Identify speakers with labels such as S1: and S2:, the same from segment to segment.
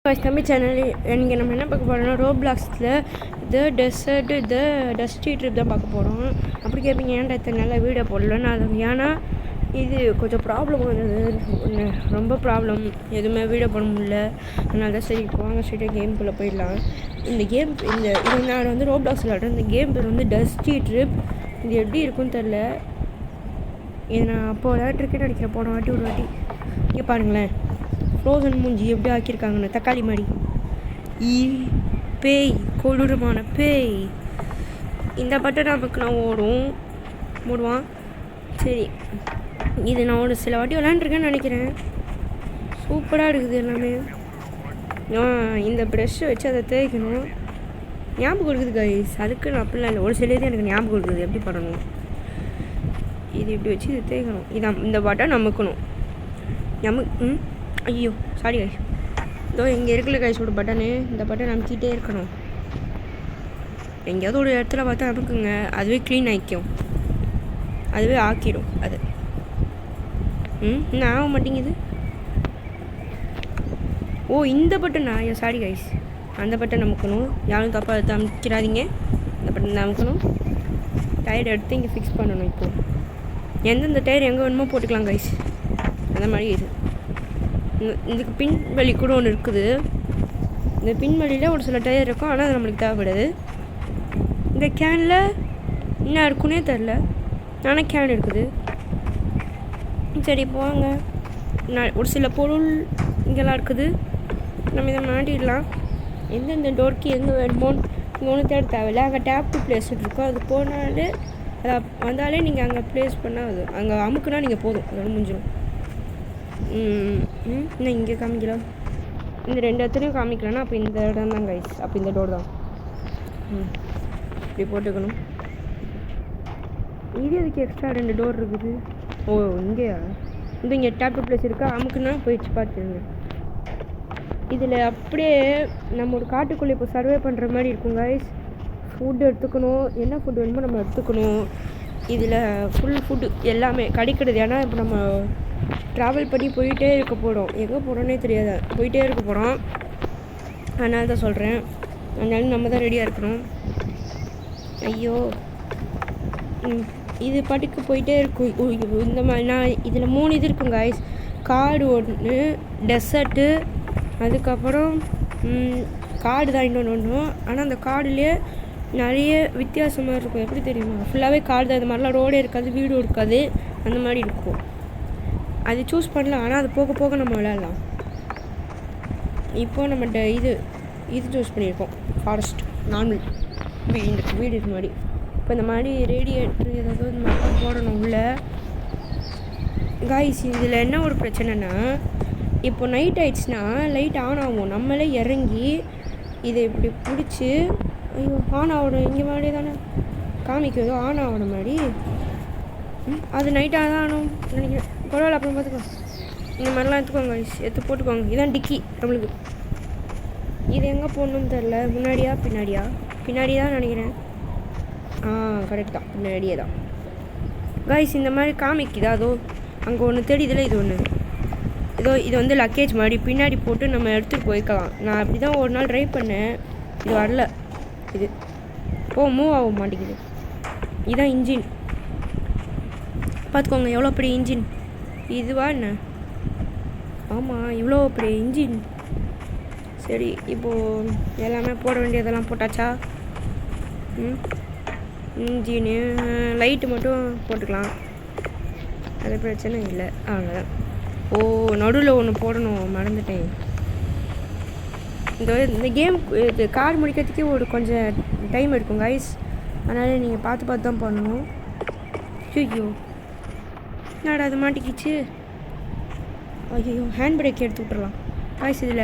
S1: Tamil channel நீங்கள் நம்ம என்ன பார்க்க போகிறோம்னா ரோப்ளாக்ஸில் இது டஸ்டி ட்ரிப் தான் பார்க்க போகிறோம். அப்படி கேட்பீங்க ஏன்டா இத்தனை நல்லா வீடியோ போடலன்னு. அது ஏன்னா இது கொஞ்சம் ப்ராப்ளம் வந்தது, ரொம்ப ப்ராப்ளம், எதுவுமே வீடியோ போட முடியல. அதனால தான் சரி போவாங்க ஸ்ட்ரெயிட்டாக கேம்குள்ளே போயிடலாம். இந்த கேம் இது நான் வந்து ரோப்ளாக்ஸ் விளாட்றேன். இந்த கேம் பேர் வந்து டஸ்டி ட்ரிப். இது எப்படி இருக்குன்னு தெரில. இது நான் அப்போ விளையாட்ருக்கேன்னு நினைக்கிறேன், போன வாட்டி ஒரு வாட்டி. இங்கே பாருங்களேன், ஃப்ரோசன் மூஞ்சி எப்படி ஆக்கியிருக்காங்கன்னு, தக்காளி மாதிரி. பேய், கொடூரமான பேய். இந்த பட்டன் நமக்கு நான் ஓடுவான். சரி, இது நான் ஒரு சில வாட்டி விளாண்டுருக்கேன்னு நினைக்கிறேன். சூப்பராக இருக்குது எல்லாமே. இந்த ப்ரெஷ்ஷை வச்சு அதை தேய்க்கணும். ஞாபகம் இருக்குது கைஸ், அதுக்கு நான் அப்படிலாம் இல்லை, ஒரு சில இது எனக்கு ஞாபகம் இருக்குது எப்படி பண்ணணும். இது இப்படி வச்சு இது தேய்க்கணும். இதான் இந்த பட்டன் நமக்கணும். ஐயோ சாரி கைஸ், இதோ இங்கே இருக்குல்ல கைஸோட பட்டனு, இந்த பட்டன் அமுக்கிட்டே இருக்கணும். எங்கேயாவது ஒரு இடத்துல பார்த்தா அமுக்குங்க, அதுவே க்ளீன் ஆகிக்கும், அதுவே ஆக்கிடும். அது இன்னும் ஆக மாட்டேங்குது. இந்த பட்டனா? ஐயோ சாரி கைஸ், அந்த பட்டன் அமுக்கணும். யாரும் தப்பாக எடுத்து அமுக்கிறாதீங்க, அந்த பட்டன் தான் அமுக்கணும். டயர் எடுத்து இங்கே ஃபிக்ஸ் பண்ணணும். இப்போது எந்தெந்த டயர் எங்கே வேணுமோ போட்டுக்கலாம் கைஸ், அந்த மாதிரி இது. இதுக்கு பின்வழி கூட ஒன்று இருக்குது. இந்த பின்வழியில் ஒரு சில டயர் இருக்கும், ஆனால் அது நம்மளுக்கு தேவைப்படாது. இந்த கேனில் என்ன இருக்குன்னே தெரில, ஆனால் கேன் இருக்குது. சரி போவாங்க, ஒரு சில பொருள் இங்கெல்லாம் இருக்குது, நம்ம இதை மாட்டிடலாம். எந்தெந்த டோருக்கு எங்கே வேணுமோன்னு இங்கே ஒன்றும் தேட தேவையில்லை. அங்கே டேப் டு பிளேஸ் இருக்கும், அது போனாலே அதை வந்தாலே நீங்கள் அங்கே ப்ளேஸ் பண்ணால் அது அங்கே அமுக்குனா நீங்கள் போதும், அதோட முடிஞ்சிடும். இன்னும் இங்கே காமிக்கலாம், இந்த ரெண்டு இடத்துலையும் காமிக்கலன்னா அப்போ இந்த இடம் தான் கைஸ், அப்போ இந்த டோர் தான். இப்படி போட்டுக்கணும். இது அதுக்கு எக்ஸ்ட்ரா 2 டோர் இருக்குது. இங்கேயா? இங்கே டேப் டு பிளேஸ் இருக்கா, அமுக்குன்னா போயிடுச்சு பார்த்துருங்க. இதில் அப்படியே நம்ம ஒரு காட்டுக்குள்ளே இப்போ சர்வே பண்ணுற மாதிரி இருக்கும் கைஸ். ஃபுட்டு எடுத்துக்கணும், என்ன ஃபுட்டு வேணுமோ நம்ம எடுத்துக்கணும். இதில் ஃபுல் ஃபுட்டு எல்லாமே கிடைக்கிறது. ஏன்னா இப்போ நம்ம ட்ராவல் பண்ணி போயிட்டே இருக்க போகிறோம், எங்கே போகிறோன்னே தெரியாது, போயிட்டே இருக்க போகிறோம். அதனால தான் சொல்கிறேன், அதனால நம்ம தான் ரெடியாக இருக்கணும். ஐயோ இது பாட்டுக்கு போயிட்டே இருக்கும். இந்த மாதிரி நான் இதில் 3 இது இருக்கும் கைஸ். காடு ஒன்று, டெசர்ட்டு, அதுக்கப்புறம் காடு தான் இன்னொன்று. ஆனால் அந்த காடுலேயே நிறைய வித்தியாசமாக இருக்கும். எப்படி தெரியுமா? ஃபுல்லாகவே காடு தான், இந்த மாதிரிலாம் ரோடே இருக்காது, வீடும் இருக்காது, அந்த மாதிரி இருக்கும். அது சூஸ் பண்ணலாம், ஆனால் அது போக போக நம்ம விளையாடலாம். இப்போது நம்மகிட்ட இது சூஸ் பண்ணியிருக்கோம், ஃபாரஸ்ட் நார்மல் வீடு இது மாதிரி. இப்போ இந்த மாதிரி ரேடியேட்ரு ஏதாவது இந்த மாதிரி போடணும் உள்ள காய்ஸ். இதில் என்ன ஒரு பிரச்சனைனா, இப்போ நைட் ஆயிடுச்சுன்னா லைட் ஆன் ஆகும், நம்மளே இறங்கி இதை இப்படி பிடிச்சி ஐயோ ஆன் ஆகணும். இங்கே மாதிரி தானே காமிக்கிறதோ ஆன் ஆகணும் மாதிரி, அது நைட்டாக தான் ஆனும் நினைக்கிறேன். பரவாயில்ல, அப்புறம் பார்த்துக்கோங்க. இந்த மாதிரிலாம் எடுத்துக்கோங்க, எடுத்து போட்டுக்கோங்க. இதான் டிக்கி நம்மளுக்கு. இது எங்கே போடணுன்னு தெரில, முன்னாடியா பின்னாடி தான் நினைக்கிறேன். கரெக்ட் தான், பின்னாடியே தான் காய்ஸ். இந்த மாதிரி காமிக்குதா? அதோ அங்கே ஒன்று தெரியுதுல, இது ஒன்று, இது வந்து லக்கேஜ் மாதிரி பின்னாடி போட்டு நம்ம எடுத்துகிட்டு போய்க்கலாம். நான் அப்படி தான் ஒரு நாள் ட்ரை பண்ணேன், இது வரல. இது மூவ் ஆக மாட்டேங்குது. இதுதான் இன்ஜின், பார்த்துக்கோங்க எவ்வளோ பெரிய இன்ஜின். இதுவா என்ன? ஆமாம், இவ்வளோ பெரிய இன்ஜின். சரி, இப்போது எல்லாமே போட வேண்டியதெல்லாம் போட்டாச்சா? இன்ஜினு லைட்டு மட்டும் போட்டுக்கலாம், அது பிரச்சனை இல்லை. அவ்வளோதான். நடுவில் ஒன்று போடணும், மறந்துட்டேன். இந்த கேம் இது கார் முடிக்கிறதுக்கே ஒரு கொஞ்சம் டைம் எடுக்கும் கைஸ், அதனால் நீங்கள் பார்த்து தான் பண்ணணும். ஐயோ என்னடா அது மாட்டிக்கிச்சு. ஐயோ ஹேண்ட் பிரேக் எடுத்து விட்டுறலாம் காய்ஸ். இதில்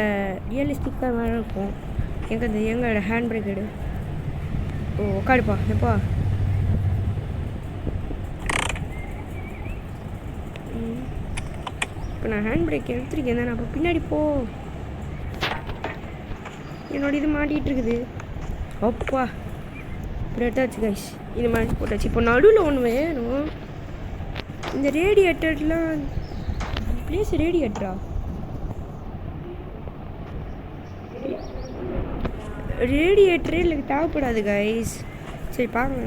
S1: ரியலிஸ்டிக்காக வேறு இருக்கும். எங்களோட ஹேண்ட் பிரேக் எடு. உட்காடுப்பா எப்பா. இப்போ நான் ஹேண்ட் பிரேக் எடுத்துருக்கேன் தானே, அப்போ பின்னாடி போ. என்னோட இது மாட்டிகிட்டு இருக்குது. அப்பா இப்படி எடுத்தாச்சு கைஸ், இது மாதிரி போட்டாச்சு. இப்போ நடுவில் ஒன்று வேணும். இந்த ரேடியேட்டர்லாம் ப்ளேஸ் ரேடியேட்டரா? ரேடியேட்டரே இல்லை தேவைப்படாது கைஸ். சரி பாருங்க.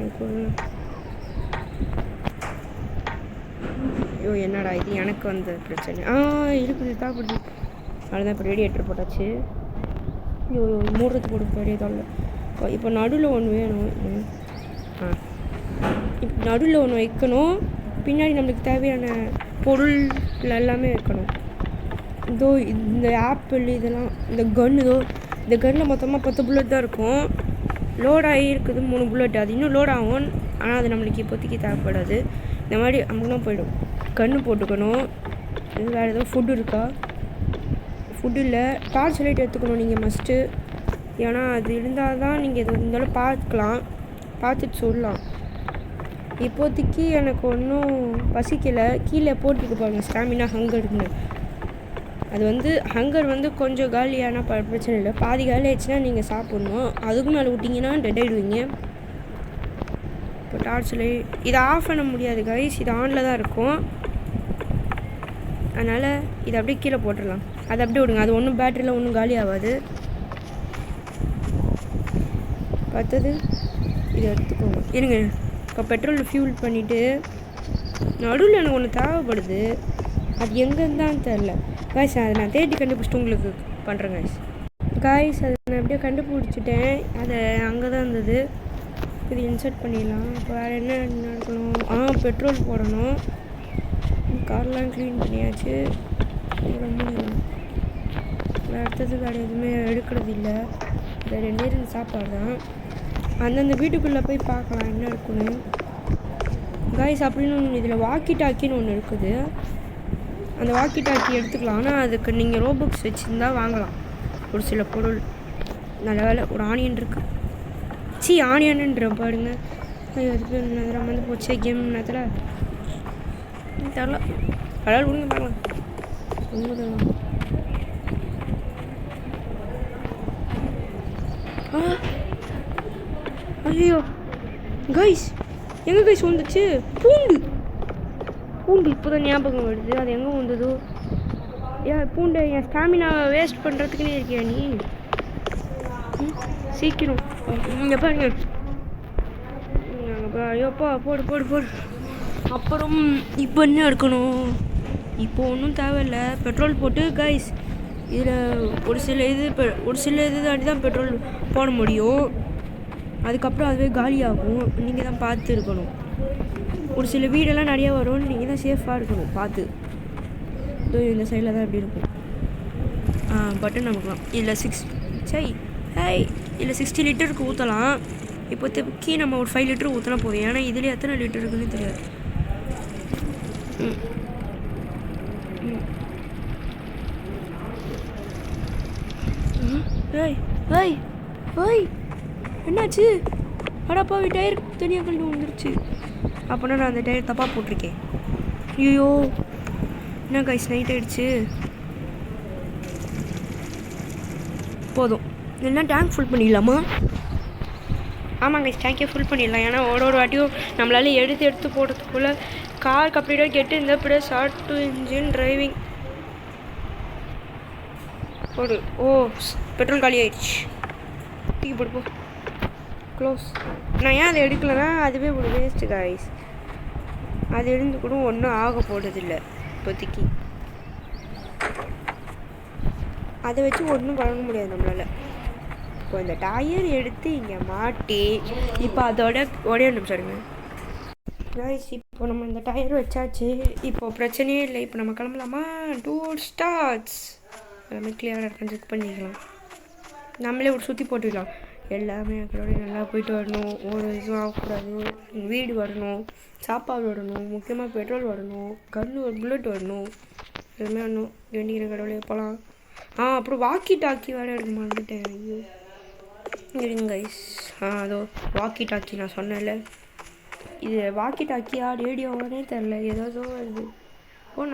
S1: ஐயோ என்னடா இது எனக்கு வந்த பிரச்சனை. இருக்குது தேவைப்படுது. அதுதான் இப்போ ரேடியேட்டர் போட்டாச்சு. ஐயோ மூடுறதுக்கு ஒரு பெரிய தொல்லை. இப்போ நடுவில் ஒன்று வேணும். இப்போ நடுவில் ஒன்று வைக்கணும். பின்னாடி நம்மளுக்கு தேவையான பொருள் எல்லாமே வைக்கணும். இதோ இந்த ஆப்பிள் இதெல்லாம் இந்த இந்த கன்னில் மொத்தமாக 10 புல்லட் தான் இருக்கும். லோட் ஆகிருக்குது 3 புல்லட். அது இன்னும் லோட் ஆகும். ஆனால் அது நம்மளுக்கு இப்போதைக்கு தேவைப்படாது. இந்த மாதிரி அப்படிலாம் போயிடும். கன்று போட்டுக்கணும். இது வேறு ஏதோ ஃபுட்டு இருக்கா? ஃபுட்டு இல்லை. டார்ச் லைட் எடுத்துக்கணும் நீங்கள் மஸ்ட்டு. ஏன்னா அது இருந்தால் தான் நீங்கள் எது இருந்தாலும் பார்த்துட்டு சொல்லலாம். இப்போதைக்கு எனக்கு ஒன்றும் பசிக்கலை. கீழே போட்டுட்டு பாருங்கள் ஸ்டாமினா ஹங்கர்னு. அது ஹங்கர் கொஞ்சம் காலியான பிரச்சனை இல்லை. பாதி காலி ஆயிடுச்சுன்னா நீங்கள் சாப்பிட்ணும். அதுக்கும் மேலே விட்டிங்கன்னா டெட் ஆகிடுவீங்க. இப்போ டார்ச் லைட் இதை ஆஃப் பண்ண முடியாது கைஸ். இது ஆனில் தான் இருக்கும். அதனால் இதை அப்படியே கீழே போட்டுடலாம். அதை அப்படியே விடுங்க. அது ஒன்றும் பேட்டரியில் ஒன்றும் காலி ஆகாது. பார்த்தது இதை எடுத்துக்கோங்க. இருங்க இப்போ பெட்ரோல் ஃபியூல் பண்ணிவிட்டு நடுவில் எனக்கு ஒன்று தேவைப்படுது. அது எங்கேருந்தான்னு தெரில காய்ஸ். அதை நான் தேடி கண்டுபிடிச்சிட்டு உங்களுக்கு பண்ணுறேன் காய்ஸ். அதை நான் அப்படியே கண்டுபிடிச்சிட்டேன். அது அங்கே தான் இருந்தது. இது இன்சர்ட் பண்ணிடலாம். இப்போ வேறு என்ன நடக்கணும்? பெட்ரோல் போடணும். கார்லாம் க்ளீன் பண்ணியாச்சு. முடியலாம். அடுத்தது வேறு எதுவுமே எடுக்கிறது இல்லை. இந்த 2 சாப்பாடு தான். அந்தந்த வீட்டுக்குள்ளே போய் பார்க்கலாம் என்ன இருக்குன்னு காய்ஸ். அப்படின்னு ஒன்று இதில் வாக்கி டாக்கின்னு ஒன்று இருக்குது. அந்த வாக்கி டாக்கி எடுத்துக்கலாம். ஆனால் அதுக்கு நீங்கள் ரோபக்ஸ் வச்சுருந்தா வாங்கலாம் ஒரு சில பொருள். நல்ல வேலை ஒரு ஆனியன் இருக்குது. ஆனியன்ன்ற பாருங்க. அதுக்கு நம்ம போச்சு கேம் நேரத்தில் தெரில. அதாவது விடுங்க பார்க்கலாம். ஐயோ கைஸ் எங்கே கைஸ் வந்துச்சு? பூண்டு இப்போ தான் ஞாபகம் வருது. அது எங்கே வந்ததோ? பூண்டை என் ஸ்டாமினாவை வேஸ்ட் பண்ணுறதுக்குன்னே இருக்கியா நீ? சீக்கிரம் இங்கே பாருங்க. ஐயோப்பா போடு. அப்புறம் இப்போ என்ன இருக்கணும்? இப்போ ஒன்றும் தேவையில்லை. பெட்ரோல் போட்டு கைஸ் இதில் ஒரு சில இது தாண்டி தான் பெட்ரோல் போட முடியும். அதுக்கப்புறம் அதுவே காலியாகும். நீங்கள் தான் பார்த்து இருக்கணும். ஒரு சில வீடெல்லாம் நிறையா வரும். நீங்கள் தான் சேஃபாக இருக்கணும் பார்த்து. இந்த சைடில் தான் எப்படி இருக்கும். பட்டன் நமக்குலாம் இல்லை 60 லிட்டருக்கு ஊற்றலாம். இப்போதைக்கு நம்ம ஒரு 5 லிட்டர் ஊற்றினா போதும். ஏன்னா இதுலேயே எத்தனை லிட்டர் இருக்குன்னு தெரியாது. என்னாச்சு? அடப்பாவி டயர் தனியாக கழிவு வந்துருச்சு. அப்போனா நான் அந்த டயர் தப்பாக போட்டிருக்கேன். ஐயோ என்ன கைஸ் நைட் ஆகிடுச்சு. போதும் எல்லாம் டேங்க் ஃபுல் பண்ணிடலாமா? ஆமாம் கைஸ் டேங்கே ஃபுல் பண்ணிடலாம். ஏன்னா ஒரு வாட்டியும் நம்மளால எடுத்து போடுறதுக்குள்ளே கார் கம்ப்ளீட்டாக கெட்டு இந்த ப்ளஸ் ஆட்டோ இன்ஜின் டிரைவிங் போடு. பெட்ரோல் காலி ஆயிடுச்சு. தூக்கி போடு போ. க்ளோஸ். நான் ஏன் அதை எடுக்கலைன்னா அதுவே ஒரு வேஸ்ட்டு காய்ஸ். அது இருந்து கூட ஒன்றும் ஆக போடுறதில்லை இப்போதைக்கு. அதை வச்சு ஒன்றும் பண்ண முடியாது நம்மளால். இப்போ இந்த டயர் எடுத்து இங்கே மாட்டி இப்போ அதோட ஒரே நிமிஷம் இருங்க காய்ஸ். இப்போ நம்ம இந்த டயர் வச்சாச்சு. இப்போது பிரச்சனையே இல்லை. இப்போ நம்ம கிளம்பலாமா? Tour starts. எல்லாமே கிளியராக இருக்கான்னு செக் பண்ணிக்கலாம். நம்மளே ஒரு சுற்றி போட்டுக்கலாம். எல்லாமே எங்களோட நல்லா போயிட்டு வரணும். ஒரு இதுவும் ஆகக்கூடாது. வீடு வரணும், சாப்பாடு வரணும், முக்கியமாக பெட்ரோல் வரணும், ஒரு புல்லட் வரணும். எல்லாமே வரணும். வேண்டிக்கிற கடவுளே போகலாம். அப்புறம் வாக்கி டாக்கி வேறு எடுக்க மாட்டேன். ஐயோ இருங்க கைஸ். அதோ வாக்கி டாக்கி நான் சொன்னேன்ல. இது வாக்கி டாக்கியா ரேடியோவானே தெரில. ஏதோ வருது.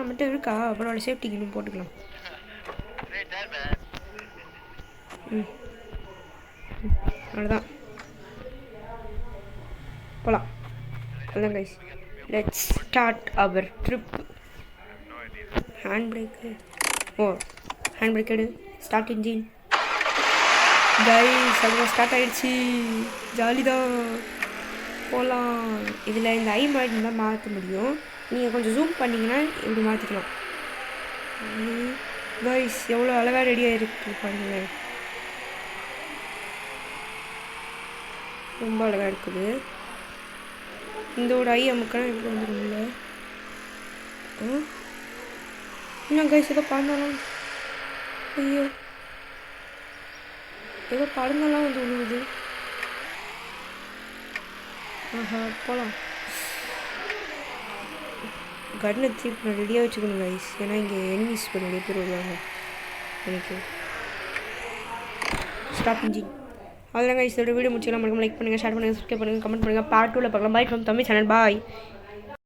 S1: நம்மகிட்ட இருக்கா? அப்புறம் சேஃப்டிக்கு இன்னும் போட்டுக்கலாம். அவ்வளோதான் போகலாம். அதான் guys let's start our trip. Hand brake எடு. Start engine. கைஸ் அது ஸ்டார்ட் ஆகிடுச்சு. ஜாலி தான், போகலாம். இதில் இந்த ஐ மாடி தான் மாற்ற முடியும். நீங்கள் கொஞ்சம் ஜூம் பண்ணிங்கன்னா இப்படி மாற்றிக்கலாம். கைஸ் எவ்வளோ அழகாக ரெடியாக இருக்கு பாருங்களேன், ரொம்ப அழகாக இருக்குது. இந்த ஒரு ஐ அமுக்கெல்லாம் எப்படி வந்துடும்ல. இன்னும் கைஸ் ஏதோ பண்ணலாம். ஐயோ ஏதோ படங்கள்லாம் வந்து விழுவுது. ஆஹா போகலாம். கன்னை திருப்பி நான் ரெடியாக வச்சுக்கணும் கைஸ், ஏன்னா இங்கே எனிமீஸ் இப்போ நிறைய பேர் வருவாங்க எனக்கு. Stop engine. அதெல்லாம் கைஸ் இதோட வீடியோ முடிச்சுக்கலாம். மறக்காம லைக் பண்ணுங்கள், ஷேர் பண்ணுங்கள், சப்ஸ்கிரைப் பண்ணுங்கள், கமெண்ட் பண்ணுங்கள். பார்ட் 2ல பார்க்கலாம். Bye from Tamil channel. Bye.